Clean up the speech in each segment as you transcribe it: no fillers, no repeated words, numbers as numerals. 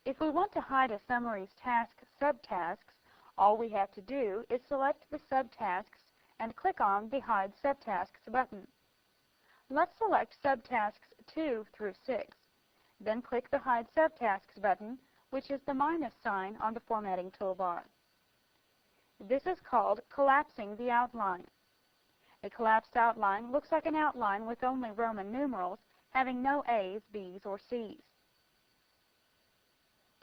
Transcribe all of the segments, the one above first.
If we want to hide a summary's task subtasks, all we have to do is select the subtasks and click on the Hide Subtasks button. Let's select subtasks 2 through 6. Then click the Hide Subtasks button, which is the minus sign on the formatting toolbar. This is called collapsing the outline. A collapsed outline looks like an outline with only Roman numerals, having no A's, B's, or C's.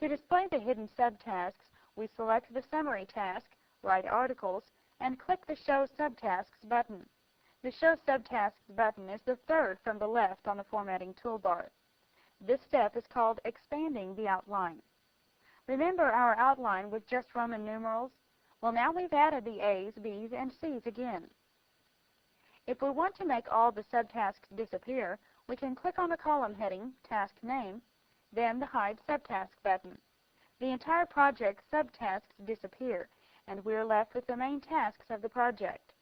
To display the hidden subtasks, we select the Summary task, Write Articles, and click the Show Subtasks button. The Show Subtasks button is the third from the left on the formatting toolbar. This step is called expanding the outline. Remember our outline with just Roman numerals? Well, now we've added the A's, B's, and C's again. If we want to make all the subtasks disappear, we can click on the column heading, Task Name, then the Hide Subtask button. The entire project's subtasks disappear, and we're left with the main tasks of the project.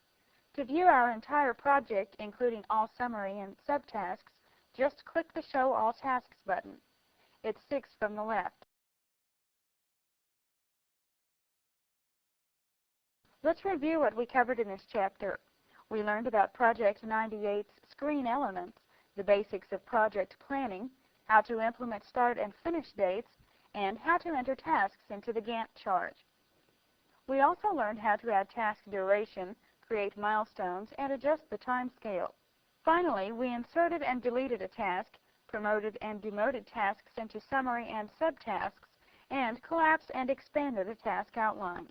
To view our entire project, including all summary and subtasks, just click the Show All Tasks button. It's 6 from the left. Let's review what we covered in this chapter. We learned about Project 98's screen elements, the basics of project planning, how to implement start and finish dates, and how to enter tasks into the Gantt chart. We also learned how to add task duration, create milestones, and adjust the time scale. Finally, we inserted and deleted a task, promoted and demoted tasks into summary and subtasks, and collapsed and expanded a task outline.